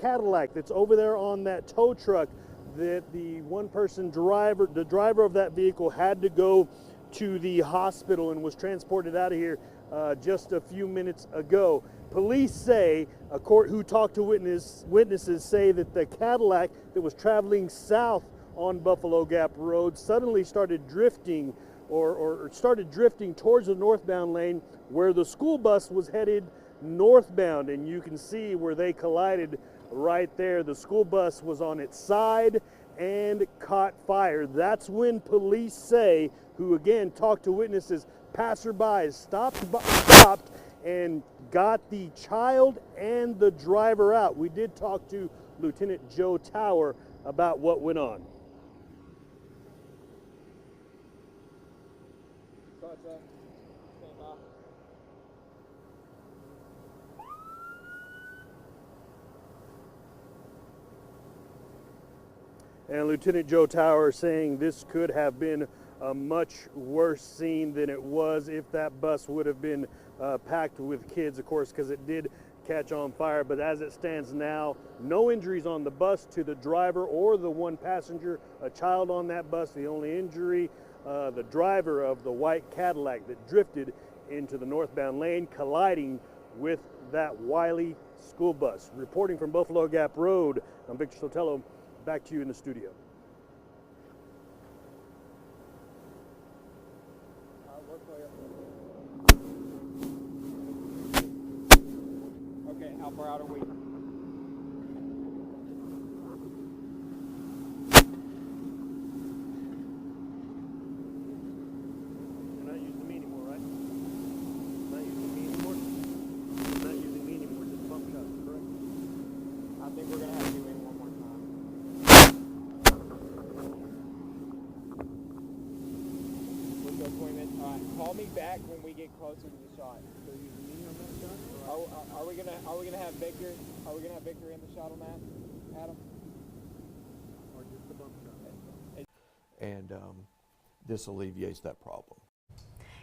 Cadillac that's over there on that tow truck that the the driver of that vehicle had to go to the hospital and was transported out of here just a few minutes ago. Police say, a court who talked to witnesses say that the Cadillac that was traveling south on Buffalo Gap Road suddenly started drifting or started drifting towards the northbound lane where the school bus was headed northbound, and you can see where they collided right there. The school bus was on its side and caught fire. That's when police say, who again talked to witnesses, passerbys stopped and got the child and the driver out. We did talk to Lieutenant Joe Tower about what went on. And Lieutenant Joe Tower saying this could have been a much worse scene than it was if that bus would have been packed with kids, of course, because it did catch on fire. But as it stands now, no injuries on the bus to the driver or the one passenger, a child on that bus. The only injury, the driver of the white Cadillac that drifted into the northbound lane, colliding with that Wiley school bus. Reporting from Buffalo Gap Road, I'm Victor Sotelo. Back to you in the studio. Okay, how far out are we? You're not using me anymore, right? Not using me anymore? Not using me anymore, just bump shots, correct? I think we're going to have you in one more time. What's the appointment? All right, call me back when we get closer to the shot. So using me on that shot? Are we gonna have Victor? Are we gonna have Victor in the shot on that, Adam? Or just the bump shot? And this alleviates that problem.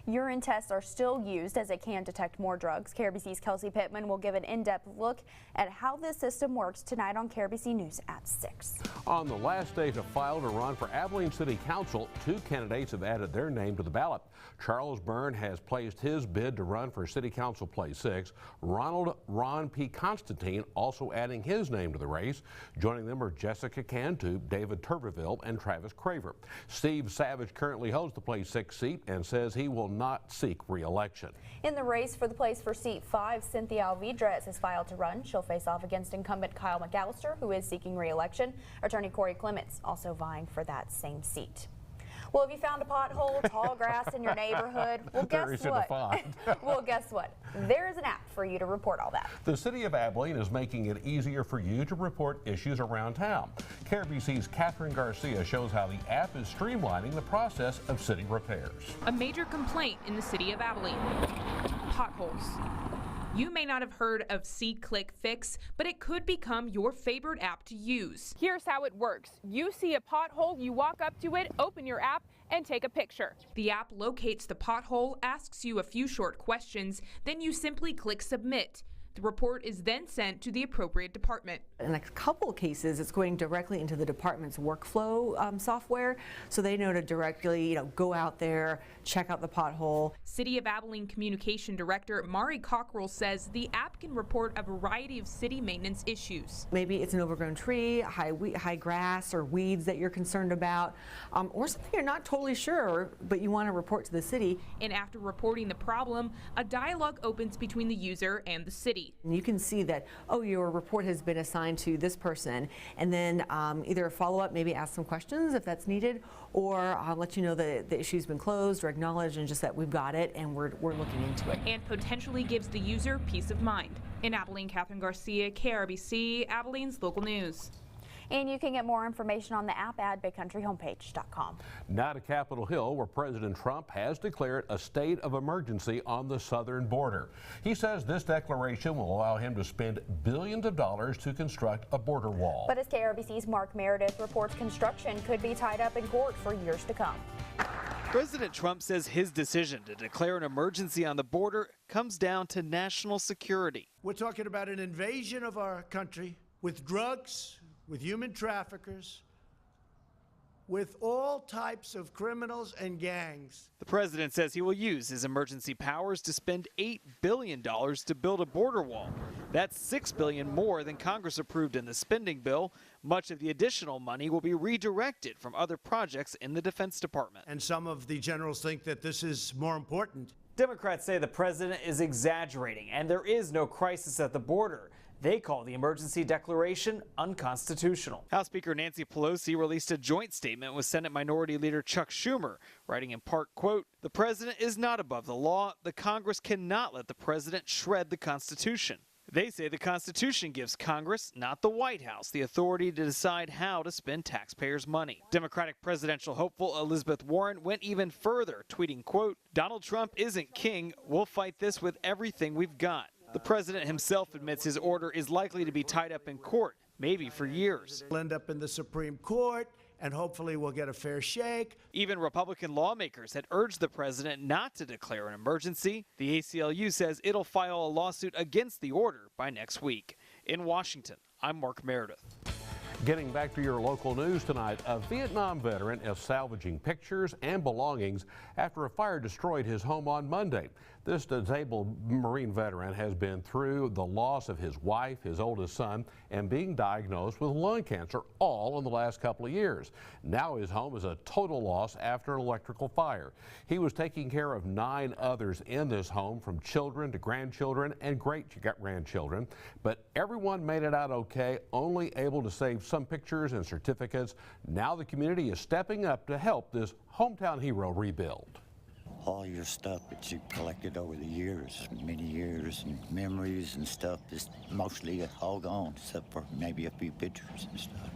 Urine tests are still used as it can detect more drugs. KRBC's Kelsey Pittman will give an in-depth look at how this system works tonight on KRBC News at 6. On the last day to file to run for Abilene City Council, 2 candidates have added their name to the ballot. Charles Byrne has placed his bid to run for City Council Place 6. Ron P. Constantine also adding his name to the race. Joining them are Jessica Cantu, David Turberville, and Travis Craver. Steve Savage currently holds the Place 6 seat and says he will not seek re-election. In the race for the place for seat 5, Cynthia Alvidrez has filed to run. She'll face off against incumbent Kyle McAllister, who is seeking re-election. Attorney Corey Clements also vying for that same seat. Well, have you found a pothole, tall grass in your neighborhood? Well, guess what? Well, guess what? There is an app for you to report all that. The City of Abilene is making it easier for you to report issues around town. KRBC's Catherine Garcia shows how the app is streamlining the process of city repairs. A major complaint in the City of Abilene: potholes. You may not have heard of See Click Fix, but it could become your favorite app to use. Here's how it works. You see a pothole, you walk up to it, open your app, and take a picture. The app locates the pothole, asks you a few short questions, then you simply click Submit. The report is then sent to the appropriate department. In a couple of cases, it's going directly into the department's workflow software, so they know to directly, go out there, check out the pothole. City of Abilene Communication Director Mari Cockrell says the app can report a variety of city maintenance issues. Maybe it's an overgrown tree, high grass, or weeds that you're concerned about, or something you're not totally sure, but you want to report to the city. And after reporting the problem, a dialogue opens between the user and the city. And you can see that, your report has been assigned to this person, and then either a follow-up, maybe ask some questions if that's needed, or let you know that the issue's been closed or acknowledged, and just that we've got it and we're looking into it. And potentially gives the user peace of mind. In Abilene, Catherine Garcia, KRBC, Abilene's local news. And you can get more information on the app at bigcountryhomepage.com. Now to Capitol Hill, where President Trump has declared a state of emergency on the southern border. He says this declaration will allow him to spend billions of dollars to construct a border wall. But as KRBC's Mark Meredith reports, construction could be tied up in court for years to come. President Trump says his decision to declare an emergency on the border comes down to national security. We're talking about an invasion of our country with drugs, with human traffickers, with all types of criminals and gangs. The president says he will use his emergency powers to spend $8 billion to build a border wall. That's $6 billion more than Congress approved in the spending bill. Much of the additional money will be redirected from other projects in the Defense Department. And some of the generals think that this is more important. Democrats say the president is exaggerating and there is no crisis at the border. They call the emergency declaration unconstitutional. House Speaker Nancy Pelosi released a joint statement with Senate Minority Leader Chuck Schumer, writing in part, quote, "The president is not above the law. The Congress cannot let the president shred the Constitution." They say the Constitution gives Congress, not the White House, the authority to decide how to spend taxpayers' money. Democratic presidential hopeful Elizabeth Warren went even further, tweeting, quote, "Donald Trump isn't king. We'll fight this with everything we've got." The president himself admits his order is likely to be tied up in court, maybe for years. We'll end up in the Supreme Court, and hopefully we'll get a fair shake. Even Republican lawmakers had urged the president not to declare an emergency. The ACLU says it'll file a lawsuit against the order by next week. In Washington, I'm Mark Meredith. Getting back to your local news tonight, a Vietnam veteran is salvaging pictures and belongings after a fire destroyed his home on Monday. This disabled Marine veteran has been through the loss of his wife, his oldest son, and being diagnosed with lung cancer all in the last couple of years. Now his home is a total loss after an electrical fire. He was taking care of 9 others in this home, from children to grandchildren and great-grandchildren, but everyone made it out okay, only able to save some pictures and certificates. Now the community is stepping up to help this hometown hero rebuild. All your stuff that you collected over the years, many years, and memories and stuff, is mostly all gone, except for maybe a few pictures and stuff.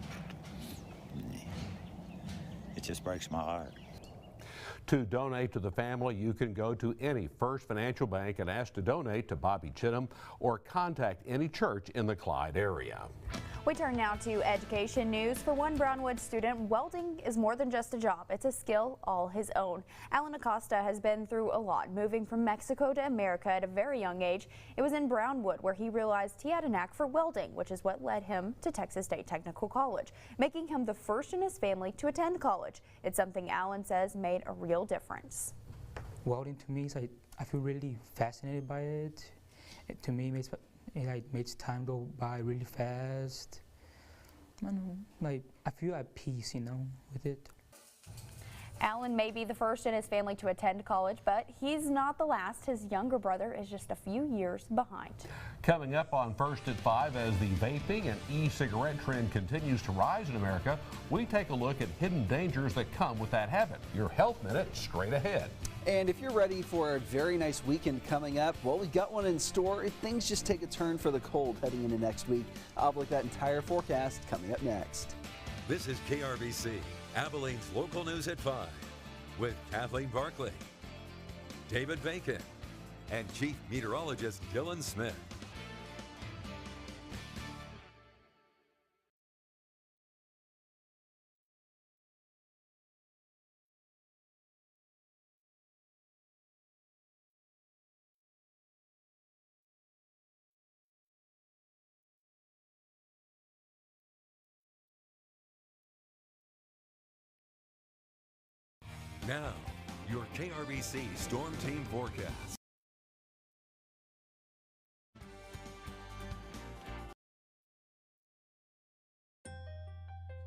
It just breaks my heart. To donate to the family, you can go to any First Financial Bank and ask to donate to Bobby Chittum, or contact any church in the Clyde area. We turn now to education news. For one Brownwood student, welding is more than just a job. It's a skill all his own. Alan Acosta has been through a lot, moving from Mexico to America at a very young age. It was in Brownwood where he realized he had a knack for welding, which is what led him to Texas State Technical College, making him the first in his family to attend college. It's something Alan says made a real difference. Welding to me is I feel really fascinated by it. To me, it makes time go by really fast. I feel at peace, with it. Alan may be the first in his family to attend college, but he's not the last. His younger brother is just a few years behind. Coming up on First at 5, as the vaping and e-cigarette trend continues to rise in America, we take a look at hidden dangers that come with that habit. Your Health Minute straight ahead. And if you're ready for a very nice weekend coming up, well, we've got one in store. If things just take a turn for the cold heading into next week, I'll break that entire forecast coming up next. This is KRBC, Abilene's local news at 5, with Kathleen Barkley, David Bacon, and Chief Meteorologist Dylan Smith. Now, your KRBC Storm Team forecast.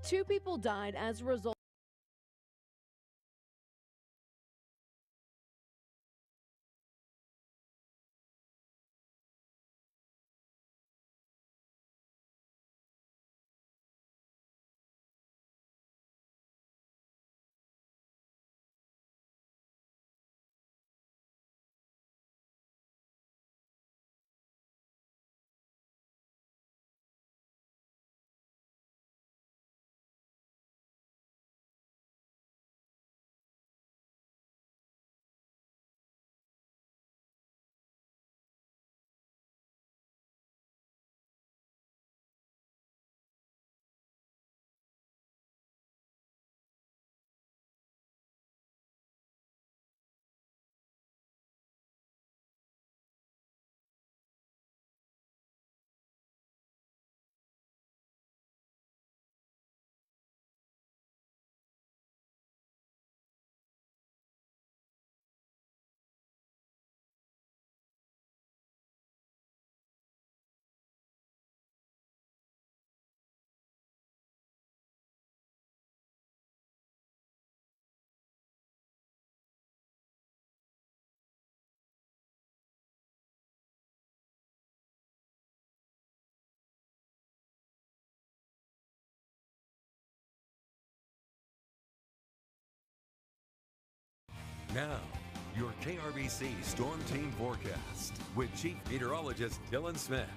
Two people died as a result Now, your KRBC Storm Team forecast with Chief Meteorologist Dylan Smith.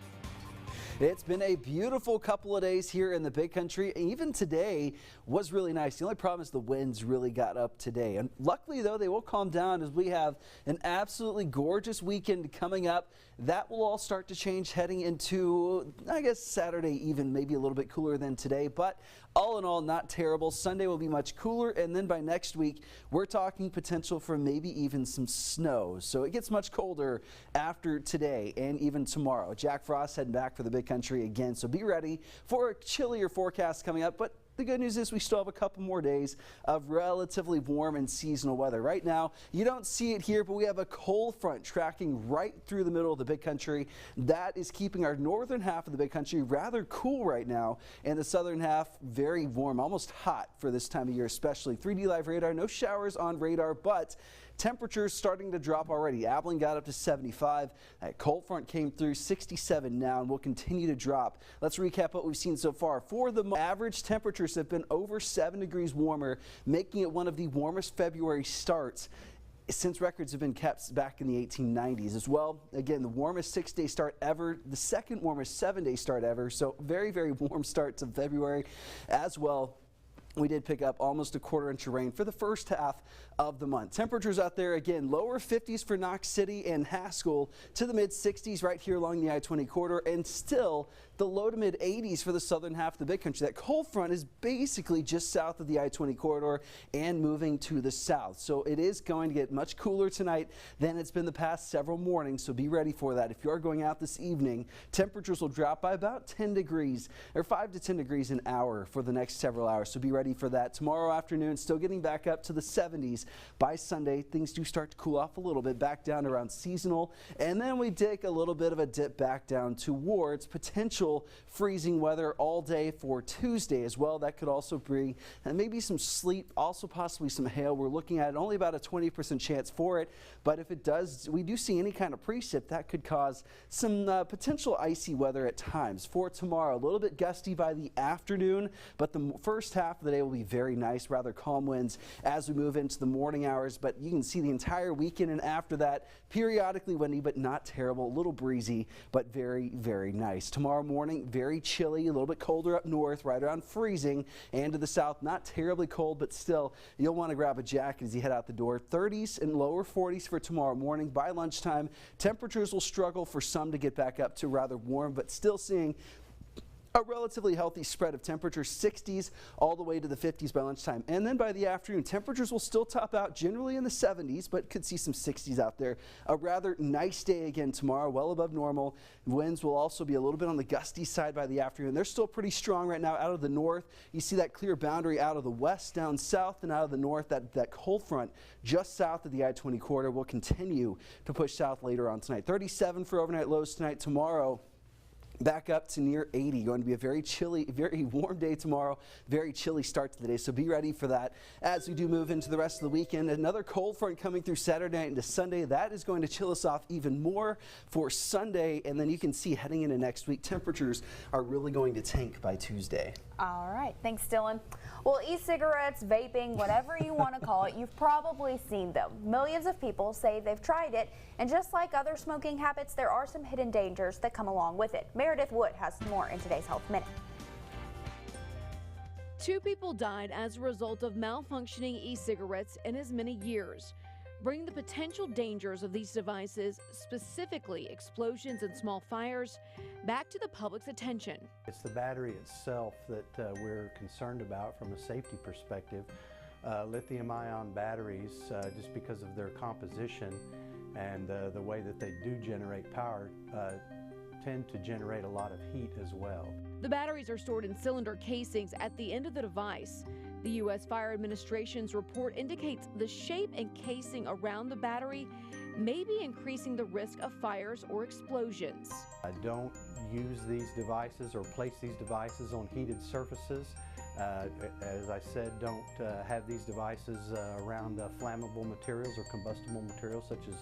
It's been a beautiful couple of days here in the Big Country. Even today was really nice. The only problem is the winds really got up today. And luckily, though, they will calm down as we have an absolutely gorgeous weekend coming up. That will all start to change heading into, I guess, Saturday, even maybe a little bit cooler than today. But all in all, not terrible. Sunday will be much cooler. And then by next week, we're talking potential for maybe even some snow. So it gets much colder after today and even tomorrow. Jack Frost heading back for the Big Country again. So be ready for a chillier forecast coming up. But the good news is we still have a couple more days of relatively warm and seasonal weather. Right now, you don't see it here, but we have a cold front tracking right through the middle of the Big Country. That is keeping our northern half of the Big Country rather cool right now, and the southern half very warm, almost hot for this time of year, especially. 3D live radar, no showers on radar, but temperatures starting to drop already. Abilene got up to 75. That cold front came through 67 now and will continue to drop. Let's recap what we've seen so far. For the average temperatures have been over 7 degrees warmer, making it one of the warmest February starts since records have been kept back in the 1890s as well. Again, the warmest 6-day start ever, the second warmest 7-day start ever. So very, very warm start to February as well. We did pick up almost a quarter inch of rain for the first half of the month. Temperatures out there, again, lower 50s for Knox City and Haskell to the mid 60s right here along the I-20 corridor, and still the low to mid 80s for the southern half of the Big Country. That cold front is basically just south of the I-20 corridor and moving to the south. So it is going to get much cooler tonight than it's been the past several mornings. So be ready for that. If you are going out this evening, temperatures will drop by about 10 degrees or 5 to 10 degrees an hour for the next several hours. So be ready for that. Tomorrow afternoon, still getting back up to the 70s. By Sunday, things do start to cool off a little bit, back down around seasonal. And then we take a little bit of a dip back down towards potential freezing weather all day for Tuesday as well. That could also bring maybe some sleet, also possibly some hail. We're looking at only about a 20% chance for it. But if it does, we do see any kind of precip, that could cause some potential icy weather at times. For tomorrow, a little bit gusty by the afternoon, but the first half of the day will be very nice, rather calm winds as we move into the morning hours. But you can see the entire weekend and after that, periodically windy, but not terrible, a little breezy, but very, very nice. Tomorrow morning, very chilly, a little bit colder up north, right around freezing, and to the south, not terribly cold, but still, you'll want to grab a jacket as you head out the door. 30s and lower 40s for tomorrow morning. By lunchtime, temperatures will struggle for some to get back up to rather warm, but still seeing a relatively healthy spread of temperatures, 60s all the way to the 50s by lunchtime. And then by the afternoon, temperatures will still top out generally in the 70s, but could see some 60s out there. A rather nice day again tomorrow, well above normal. Winds will also be a little bit on the gusty side by the afternoon. They're still pretty strong right now out of the north. You see that clear boundary out of the west, down south, and out of the north. That cold front just south of the I-20 corridor will continue to push south later on tonight. 37 for overnight lows tonight. Tomorrow, back up to near 80. Going to be a very chilly, very warm day tomorrow. Very chilly start to the day, so be ready for that as we do move into the rest of the weekend. Another cold front coming through Saturday night into Sunday. That is going to chill us off even more for Sunday, and then you can see heading into next week, temperatures are really going to tank by Tuesday. All right, thanks, Dylan. Well, e-cigarettes, vaping, whatever you want to call it, you've probably seen them. Millions of people say they've tried it, and just like other smoking habits, there are some hidden dangers that come along with it. Meredith Wood has more in today's Health Minute. 2 people died as a result of malfunctioning e-cigarettes in as many years. Bring the potential dangers of these devices, specifically explosions and small fires, back to the public's attention. It's the battery itself that we're concerned about from a safety perspective. Lithium-ion batteries, just because of their composition and the way that they do generate power, tend to generate a lot of heat as well. The batteries are stored in cylinder casings at the end of the device. The U.S. Fire Administration's report indicates the shape and casing around the battery may be increasing the risk of fires or explosions. I don't use these devices or place these devices on heated surfaces. As I said, don't have these devices around flammable materials or combustible materials such as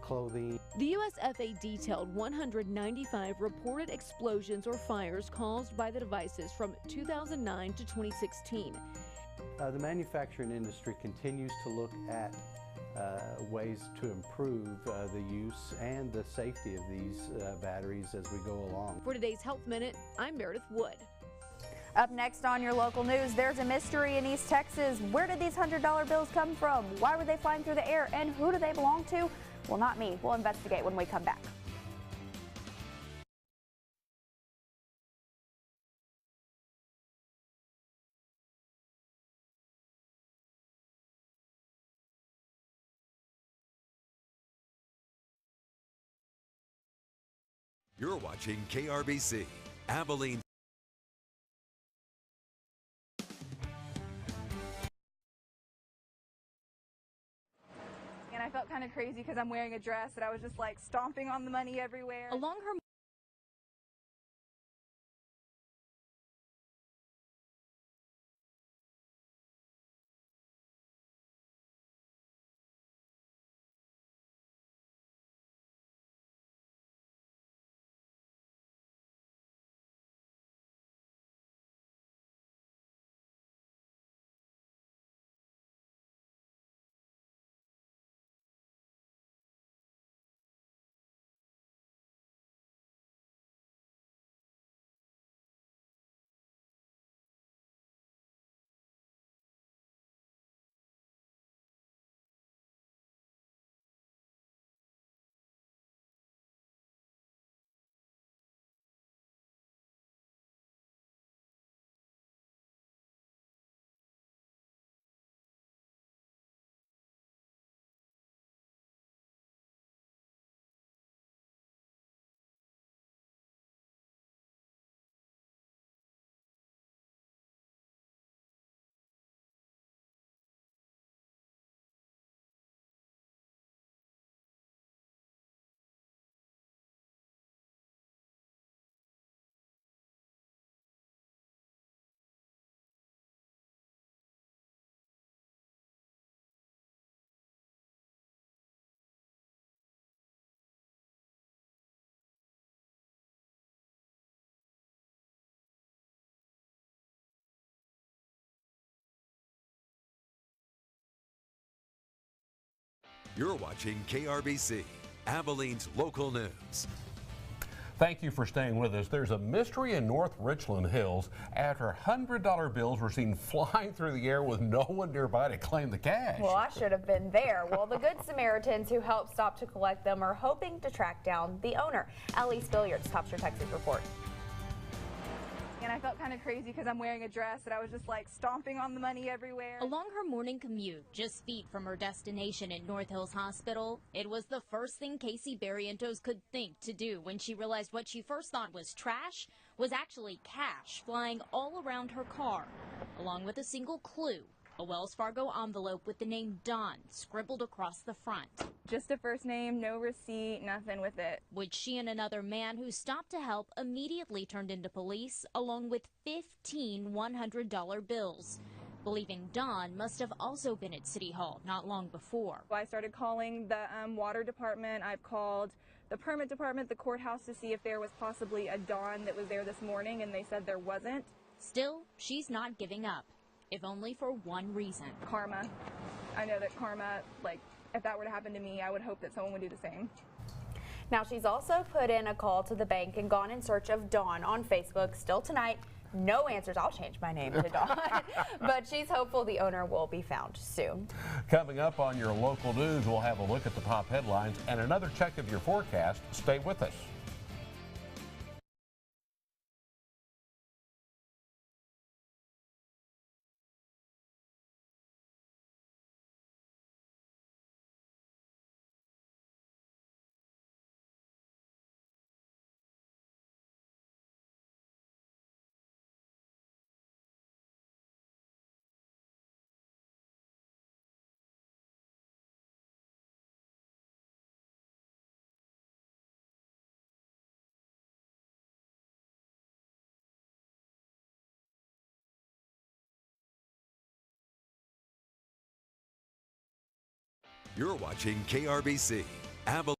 clothing. The USFA detailed 195 reported explosions or fires caused by the devices from 2009 to 2016. The manufacturing industry continues to look at ways to improve the use and the safety of these batteries as we go along. For today's Health Minute, I'm Meredith Wood. Up next on your local news, there's a mystery in East Texas. Where did these $100 bills come from? Why were they flying through the air? And who do they belong to? Well, not me. We'll investigate when we come back. You're watching KRBC, Abilene. And I felt kind of crazy because I'm wearing a dress that I was just like stomping on the money everywhere. Along her You're watching KRBC, Abilene's local news. Thank you for staying with us. There's a mystery in North Richland Hills after $100 bills were seen flying through the air with no one nearby to claim the cash. Well, I should have been there. Well, the Good Samaritans who helped stop to collect them are hoping to track down the owner. Elise Billiards tops your Texas report. And I felt kind of crazy because I'm wearing a dress that I was just like stomping on the money everywhere. Along her morning commute, just feet from her destination at North Hills Hospital, it was the first thing Casey Barrientos could think to do when she realized what she first thought was trash was actually cash flying all around her car, along with a single clue, a Wells Fargo envelope with the name Don scribbled across the front. Just a first name, no receipt, nothing with it. Which she and another man who stopped to help immediately turned into police, along with 15 $100 bills. Believing Don must have also been at City Hall not long before. I started calling the water department. I've called the permit department, the courthouse, to see if there was possibly a Don that was there this morning, and they said there wasn't. Still, she's not giving up, if only for one reason. Karma. I know that karma, like, if that were to happen to me, I would hope that someone would do the same. Now, she's also put in a call to the bank and gone in search of Dawn on Facebook. Still tonight, no answers. I'll change my name to Dawn. But she's hopeful the owner will be found soon. Coming up on your local news, we'll have a look at the top headlines and another check of your forecast. Stay with us. You're watching KRBC, Abilene.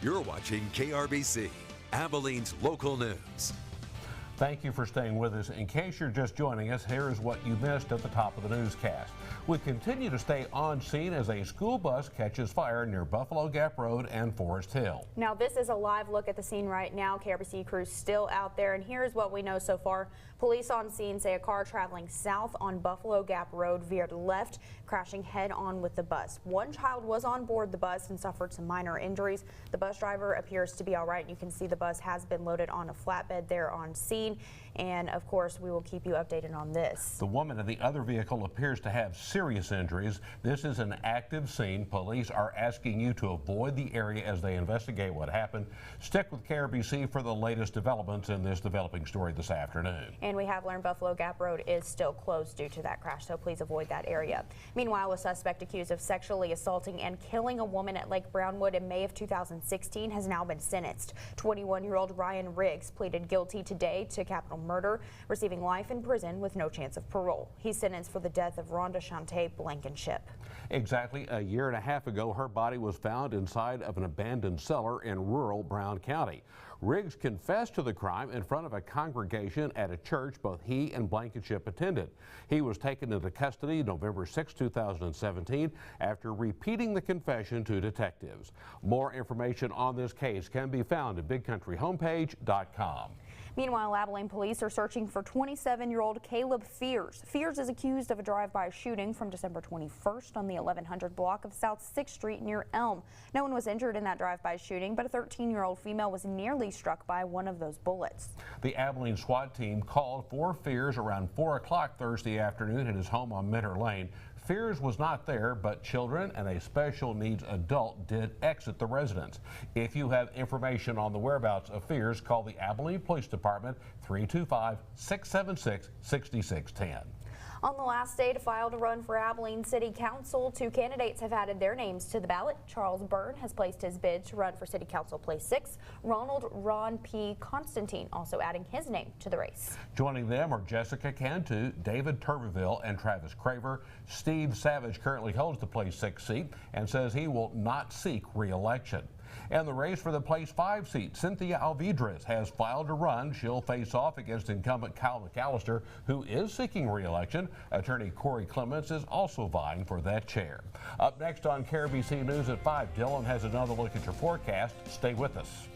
You're watching KRBC, Abilene's local news. Thank you for staying with us. In case you're just joining us, here is what you missed at the top of the newscast. We continue to stay on scene as a school bus catches fire near Buffalo Gap Road and Forest Hill. Now, this is a live look at the scene right now. KRBC crews still out there, and here's what we know so far. Police on scene say a car traveling south on Buffalo Gap Road veered left, crashing head-on with the bus. One child was on board the bus and suffered some minor injuries. The bus driver appears to be all right. You can see the bus has been loaded on a flatbed there on scene. And of course, we will keep you updated on this. The woman in the other vehicle appears to have serious injuries. This is an active scene. Police are asking you to avoid the area as they investigate what happened. Stick with KRBC for the latest developments in this developing story this afternoon. And we have learned Buffalo Gap Road is still closed due to that crash, so please avoid that area. Meanwhile, a suspect accused of sexually assaulting and killing a woman at Lake Brownwood in May of 2016 has now been sentenced. 21-year-old Ryan Riggs pleaded guilty today to capital murder, receiving life in prison with no chance of parole. He's sentenced for the death of Rhonda Shante Blankenship. Exactly a year and a half ago, her body was found inside of an abandoned cellar in rural Brown County. Riggs confessed to the crime in front of a congregation at a church both he and Blankenship attended. He was taken into custody November 6, 2017 after repeating the confession to detectives. More information on this case can be found at bigcountryhomepage.com. Meanwhile, Abilene police are searching for 27-year-old Caleb Fears. Fears is accused of a drive-by shooting from December 21st on the 1100 block of South 6th Street near Elm. No one was injured in that drive-by shooting, but a 13-year-old female was nearly struck by one of those bullets. The Abilene SWAT team called for Fears around 4 o'clock Thursday afternoon at his home on Minter Lane. Fears was not there, but children and a special needs adult did exit the residence. If you have information on the whereabouts of Fears, call the Abilene Police Department 325-676-6610. On the last day to file to run for Abilene City Council, 2 candidates have added their names to the ballot. Charles Byrne has placed his bid to run for City Council Place 6. Ron P. Constantine also adding his name to the race. Joining them are Jessica Cantu, David Turbeville, and Travis Craver. Steve Savage currently holds the Place 6 seat and says he will not seek re-election. And the race for the Place 5 seat, Cynthia Alvidrez has filed to run. She'll face off against incumbent Kyle McAllister, who is seeking re-election. Attorney Corey Clements is also vying for that chair. Up next on KRBC News at 5, Dylan has another look at your forecast. Stay with us.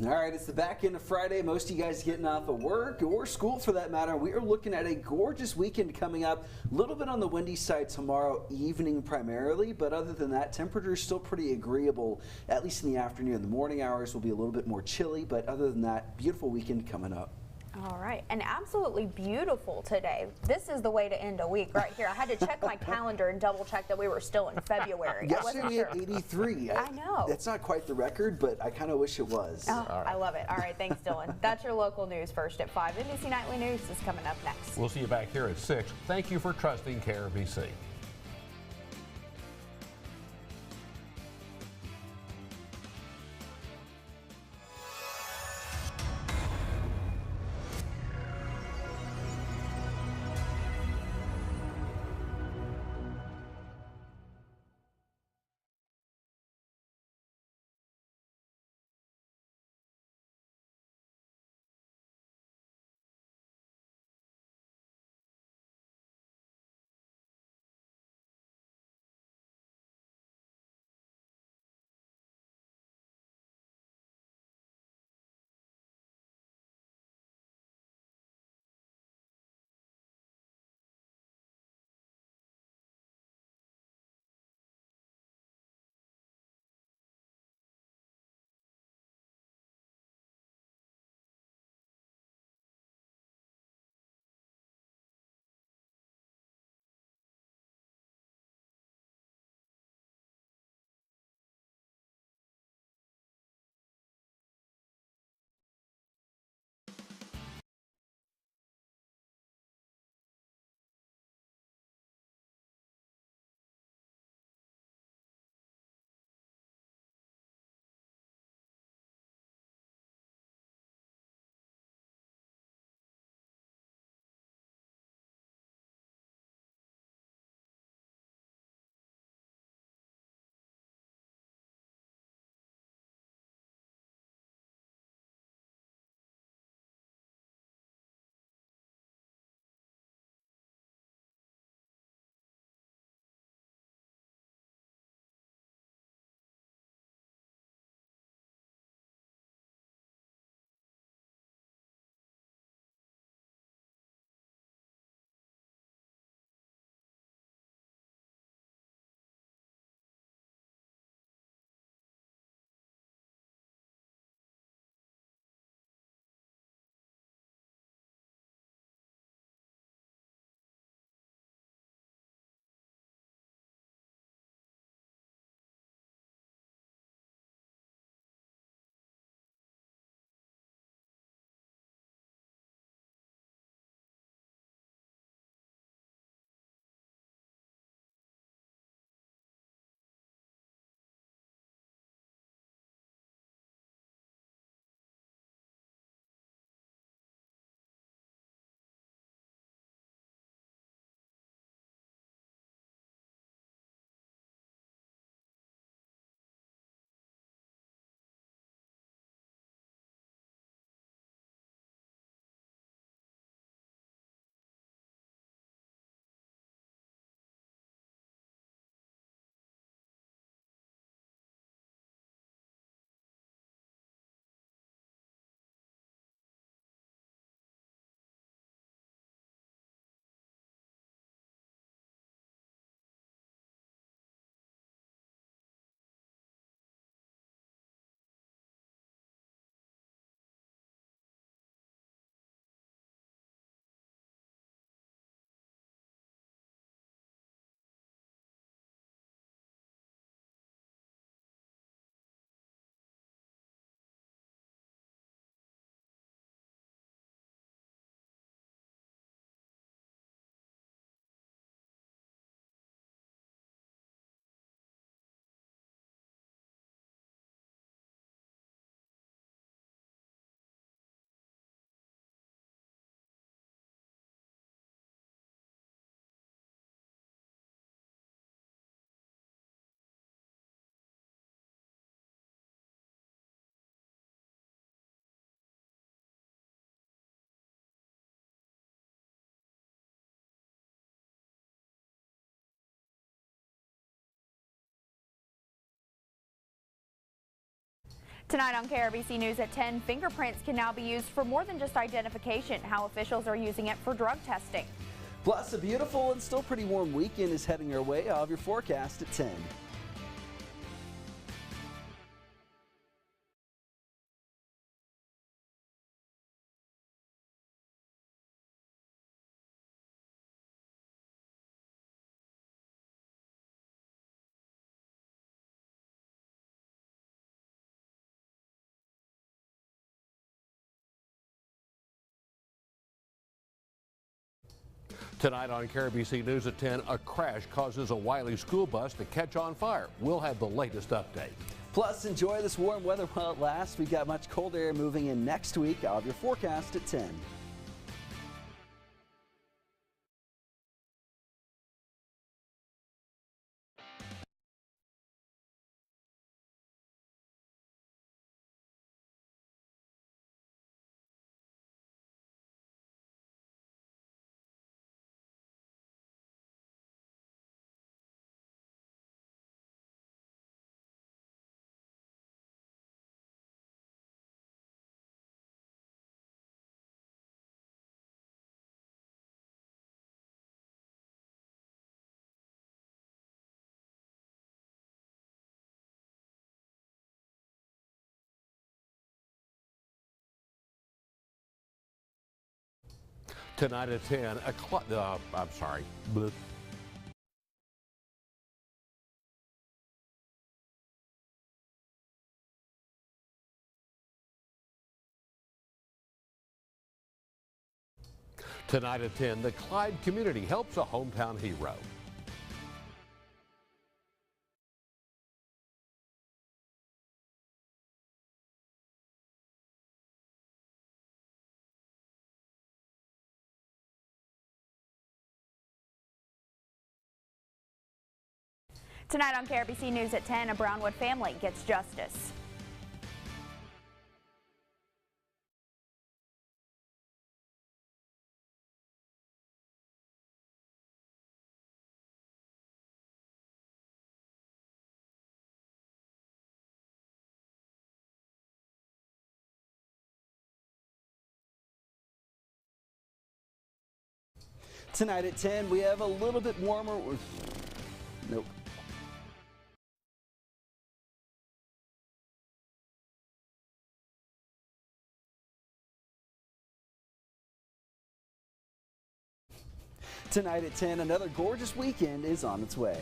All right, it's the back end of Friday. Most of you guys getting off of work or school for that matter. We are looking at a gorgeous weekend coming up. A little bit on the windy side tomorrow evening primarily, but other than that, temperatures still pretty agreeable, at least in the afternoon. The morning hours will be a little bit more chilly, but other than that, beautiful weekend coming up. All right, and absolutely beautiful today. This is the way to end a week right here. I had to check my calendar and double check that we were still in February. Yesterday we had 83. I know. That's not quite the record, but I kind of wish it was. Oh, I love it. All right, thanks, Dylan. That's your local news first at 5. NBC Nightly News is coming up next. We'll see you back here at 6. Thank you for trusting KRBC. Tonight on KRBC News at 10, fingerprints can now be used for more than just identification. How officials are using it for drug testing. Plus, a beautiful and still pretty warm weekend is heading our way. I'll have your forecast at 10. Tonight on KRBC News at 10, a crash causes a Wiley school bus to catch on fire. We'll have the latest update. Plus, enjoy this warm weather while it lasts. We've got much cold air moving in next week. I'll have your forecast at 10. Tonight at 10, I'm sorry. Bleh. Tonight at 10, the Clyde community helps a hometown hero. Tonight on KRBC News at 10, a Brownwood family gets justice. Tonight at 10, we have a little bit warmer. Nope. Tonight at 10, another gorgeous weekend is on its way.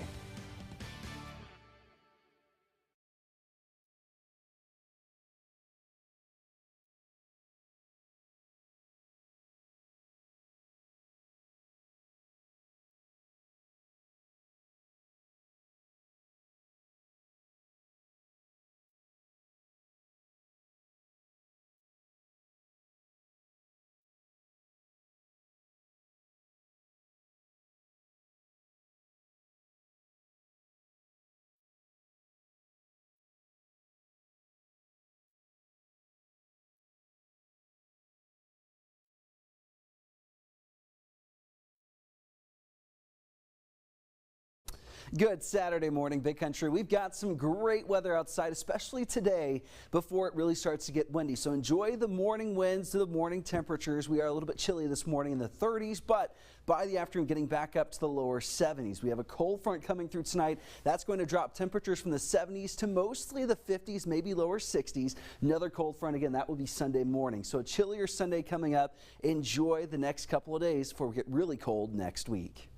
Good Saturday morning, Big Country. We've got some great weather outside, especially today before it really starts to get windy. So enjoy the morning winds to the morning temperatures. We are a little bit chilly this morning in the 30s, but by the afternoon getting back up to the lower 70s. We have a cold front coming through tonight. That's going to drop temperatures from the 70s to mostly the 50s, maybe lower 60s. Another cold front again, that will be Sunday morning. So a chillier Sunday coming up. Enjoy the next couple of days before we get really cold next week.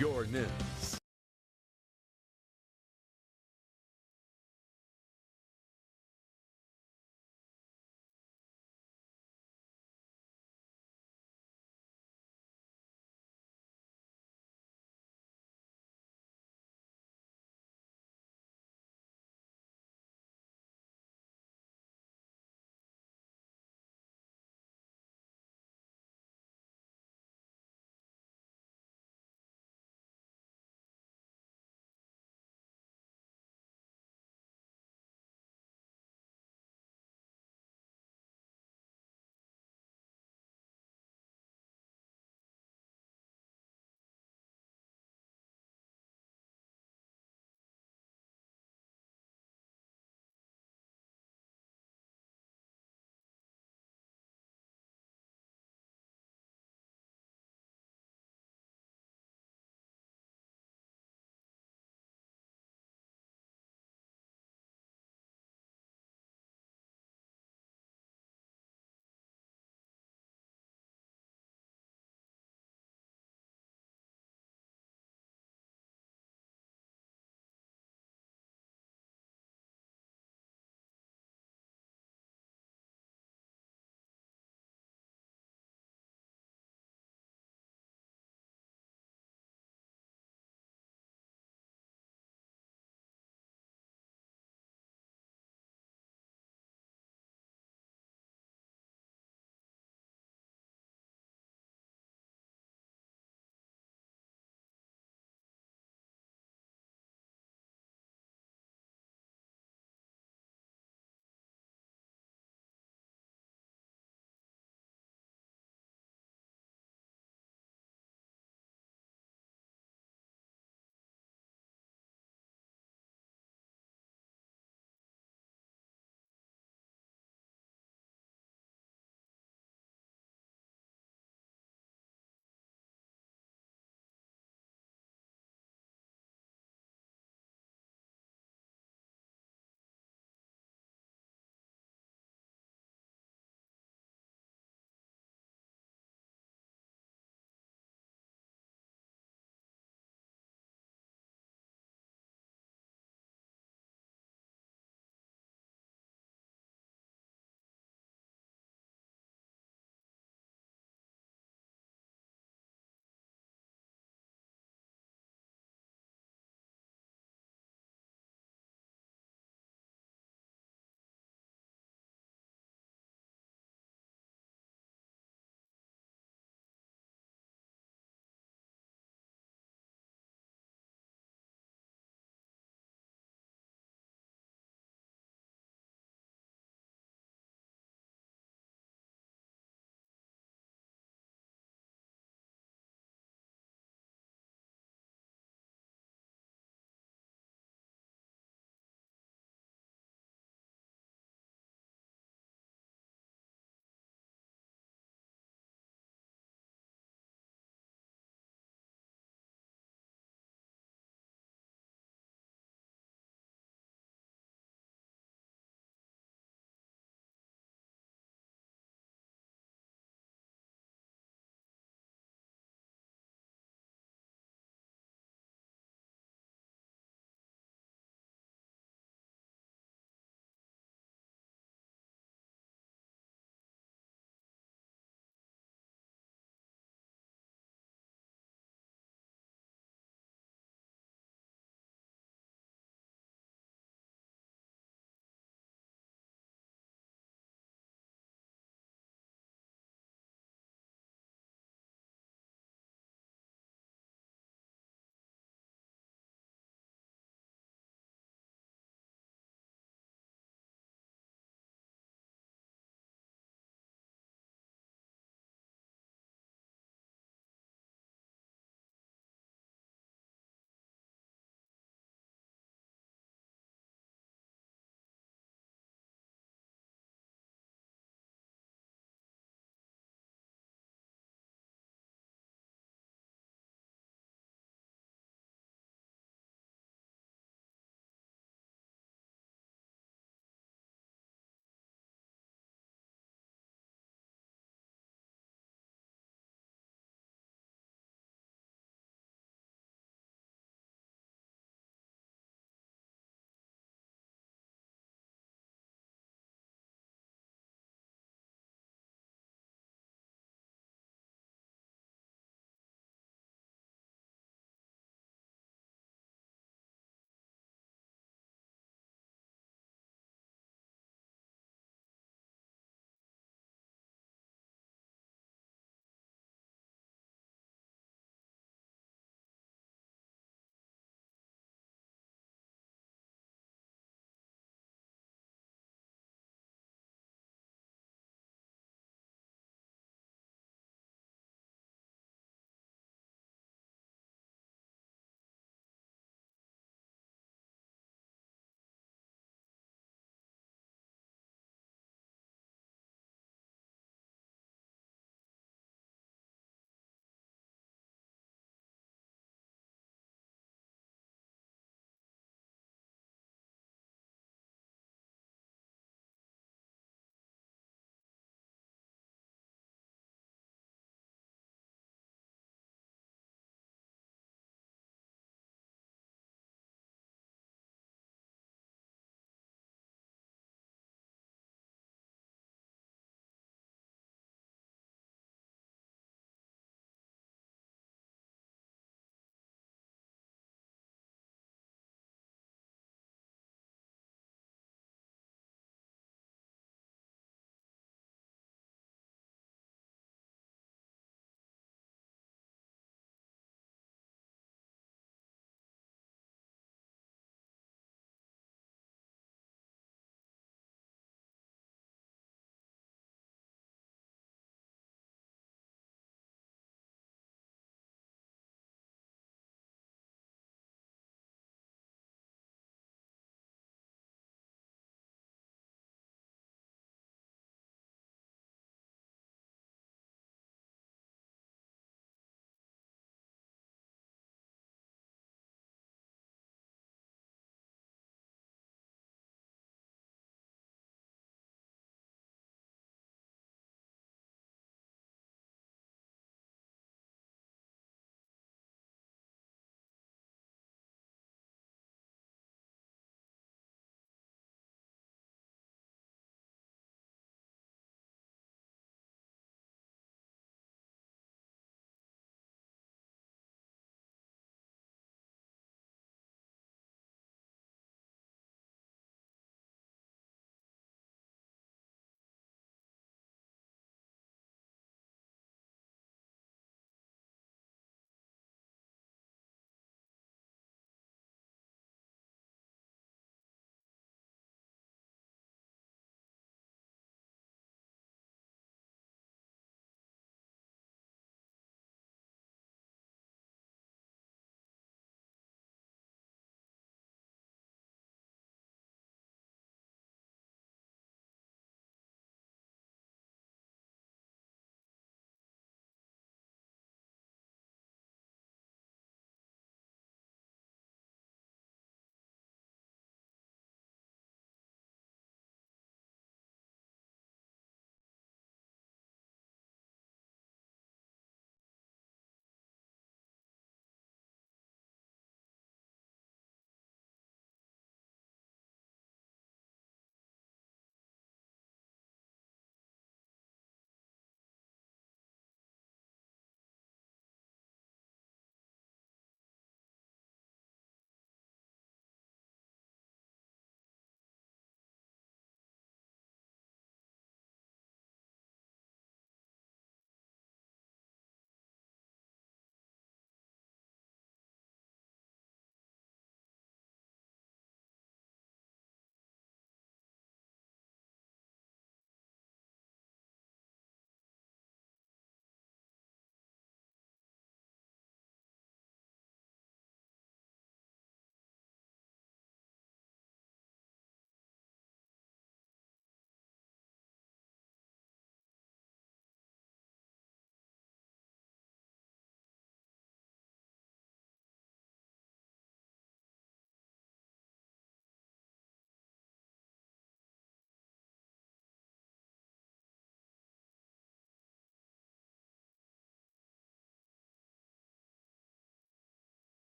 your news.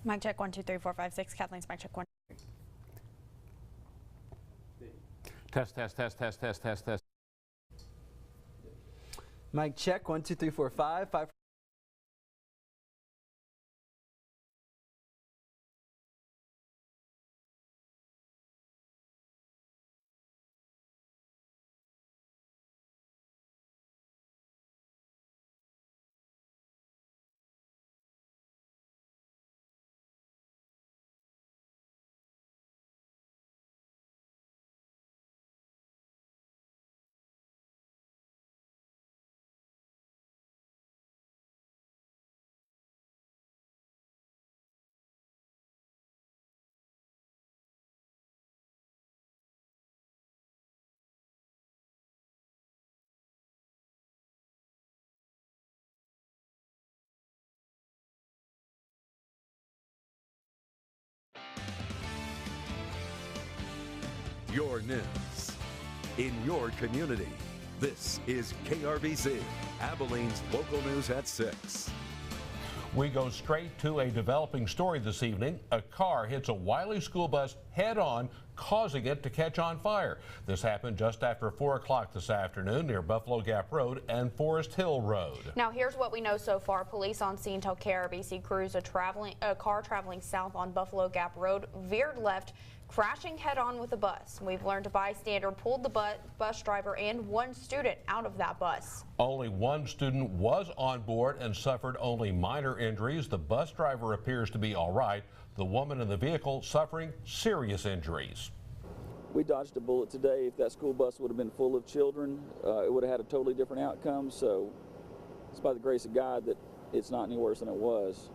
Mic check 1 2 3 4 5 6. Kathleen's mic check 1. Test, test, test, test, test, test, test. Mic check 1 2 3 4 5 5. Your news in your community. This is KRBC, Abilene's local news at 6. We go straight to a developing story this evening. A car hits a Wiley school bus head-on, causing it to catch on fire. This happened just after 4 o'clock this afternoon near Buffalo Gap Road and Forest Hill Road. Now here's what we know so far. Police on scene tell KRBC crews a car traveling south on Buffalo Gap Road veered left, crashing head-on with a bus. We've learned a bystander pulled the bus driver and one student out of that bus. Only one student was on board and suffered only minor injuries. The bus driver appears to be all right. The woman in the vehicle suffering serious injuries. We dodged a bullet today. If that school bus would have been full of children, it would have had a totally different outcome. So it's by the grace of God that it's not any worse than it was.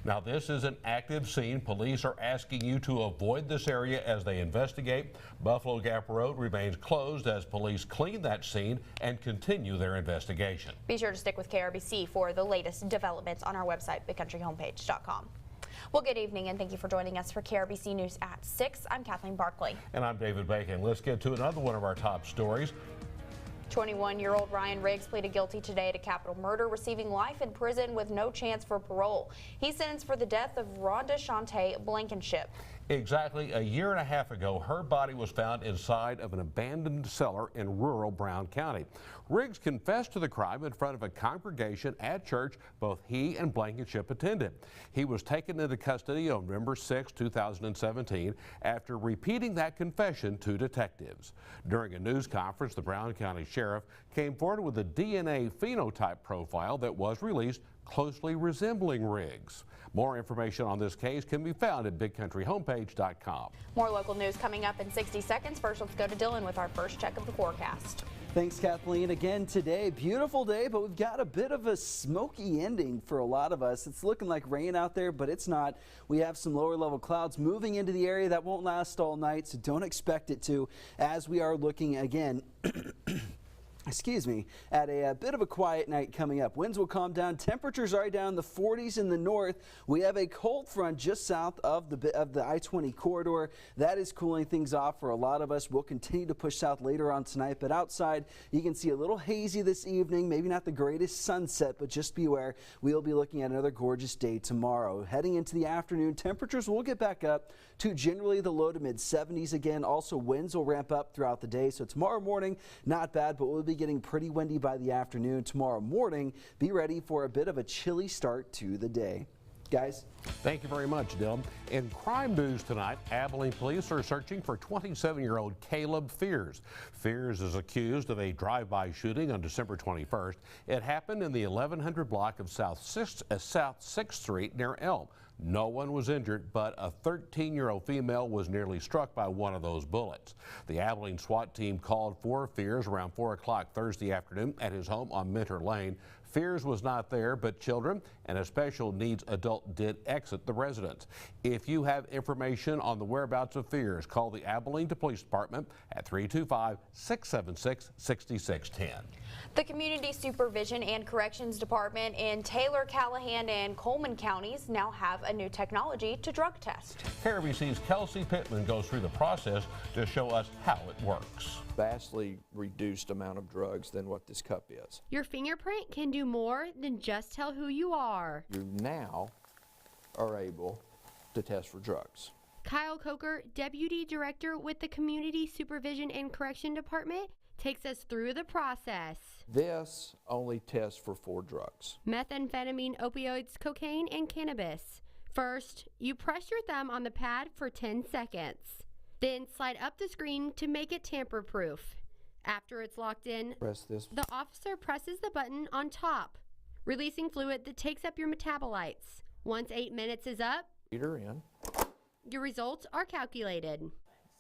Now, this is an active scene. Police are asking you to avoid this area as they investigate. Buffalo Gap Road remains closed as police clean that scene and continue their investigation. Be sure to stick with KRBC for the latest developments on our website, bigcountryhomepage.com. Well, good evening and thank you for joining us for KRBC News at 6. I'm Kathleen Barkley. And I'm David Bacon. Let's get to another one of our top stories. 21-year-old Ryan Riggs pleaded guilty today to capital murder, receiving life in prison with no chance for parole. He's sentenced for the death of Rhonda Shante Blankenship. Exactly a year and a half ago, her body was found inside of an abandoned cellar in rural Brown County. Riggs confessed to the crime in front of a congregation at church both he and Blankenship attended. He was taken into custody on November 6, 2017, after repeating that confession to detectives. During a news conference, the Brown County Sheriff came forward with a DNA phenotype profile that was released closely resembling Riggs. More information on this case can be found at bigcountryhomepage.com. More local news coming up in 60 seconds. First, let's go to Dylan with our first check of the forecast. Thanks, Kathleen. Again today, beautiful day, but we've got a bit of a smoky ending for a lot of us. It's looking like rain out there, but it's not. We have some lower level clouds moving into the area that won't last all night, so don't expect it to, as we are looking again excuse me, at a bit of a quiet night coming up. Winds will calm down. Temperatures are down in the 40s in the north. We have a cold front just south of the I-20 corridor. That is cooling things off for a lot of us. We'll continue to push south later on tonight, but outside you can see a little hazy this evening. Maybe not the greatest sunset, but just beware. We'll be looking at another gorgeous day tomorrow. Heading into the afternoon, temperatures will get back up to generally the low to mid 70s again. Also, winds will ramp up throughout the day. So tomorrow morning, not bad, but we'll be getting pretty windy by the afternoon. Tomorrow morning, be ready for a bit of a chilly start to the day. Guys. Thank you very much, Dylan. In crime news tonight, Abilene police are searching for 27-year-old Caleb Fears. Fears is accused of a drive-by shooting on December 21st. It happened in the 1100 block of South 6th Street near Elm. No one was injured, but a 13-year-old female was nearly struck by one of those bullets. The Abilene SWAT team called for Fears around 4 o'clock Thursday afternoon at his home on Minter Lane. Fears was not there, but children and a special needs adult did exit the residence. If you have information on the whereabouts of Fears, call the Abilene Police Department at 325-676-6610. The Community Supervision and Corrections Department in Taylor, Callahan, and Coleman counties now have a new technology to drug test. KRBC's Kelsey Pittman goes through the process to show us how it works. Vastly reduced amount of drugs than what this cup is. Your fingerprint can do more than just tell who you are. You now are able to test for drugs. Kyle Coker, Deputy Director with the Community Supervision and Correction Department, takes us through the process. This only tests for 4 drugs. Methamphetamine, opioids, cocaine, and cannabis. First, you press your thumb on the pad for 10 seconds. Then slide up the screen to make it tamper-proof. After it's locked in, Press this. the officer presses the button on top, releasing fluid that takes up your metabolites. Once 8 minutes is up, Reader in. your results are calculated.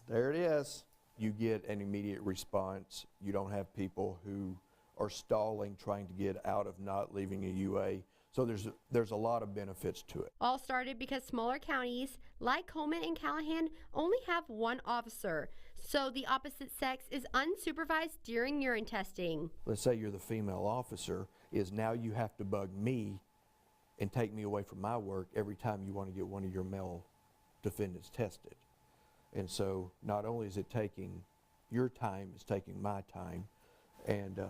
There it is. You get an immediate response. You don't have people who are stalling trying to get out of not leaving a UA. So there's a lot of benefits to it. All started because smaller counties like Coleman and Callahan only have 1 officer, so the opposite sex is unsupervised during urine testing. Let's say you're the female officer, is now you have to bug me and take me away from my work every time you want to get one of your male defendants tested. And so not only is it taking your time, it's taking my time, and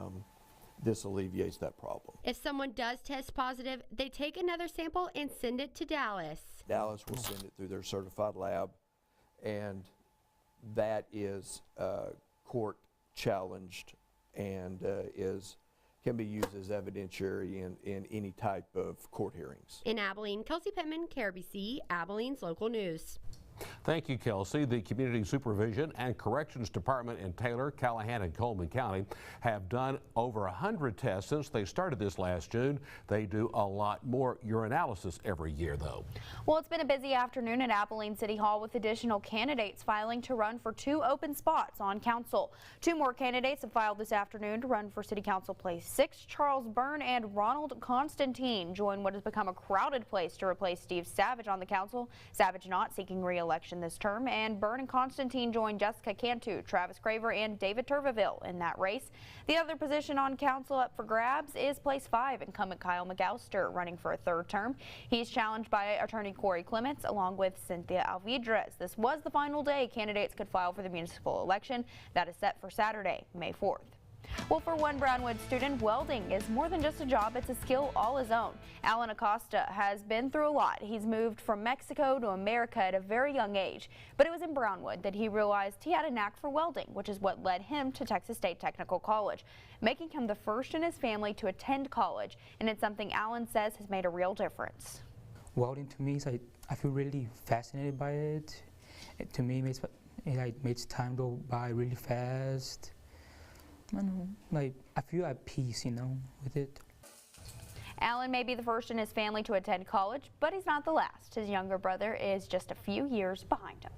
this alleviates that problem. If someone does test positive, they take another sample and send it to Dallas. Dallas will send it through their certified lab, and that is court challenged and can be used as evidentiary in any type of court hearings. In Abilene, Kelsey Pittman, KRBC, Abilene's local news. Thank you, Kelsey. The Community Supervision and Corrections Department in Taylor, Callahan, and Coleman County have done over 100 tests since they started this last June. They do a lot more urinalysis every year, though. Well, it's been a busy afternoon at Abilene City Hall with additional candidates filing to run for 2 open spots on council. 2 more candidates have filed this afternoon to run for City Council Place 6. Charles Byrne and Ronald Constantine join what has become a crowded place to replace Steve Savage on the council. Savage not seeking re-election this term, and Byrne and Constantine joined Jessica Cantu, Travis Craver, and David Turveville in that race. The other position on council up for grabs is place 5, incumbent Kyle McAllister, running for a 3rd term. He's challenged by attorney Corey Clements along with Cynthia Alvidrez. This was the final day candidates could file for the municipal election that is set for Saturday, May 4th. Well, for one Brownwood student, welding is more than just a job, it's a skill all his own. Alan Acosta has been through a lot. He's moved from Mexico to America at a very young age, but it was in Brownwood that he realized he had a knack for welding, which is what led him to Texas State Technical College, making him the first in his family to attend college, and it's something Alan says has made a real difference. Welding to me is I feel really fascinated by it. To me, it makes time go by really fast. I know, I feel at peace, with it. Alan may be the first in his family to attend college, but he's not the last. His younger brother is just a few years behind him.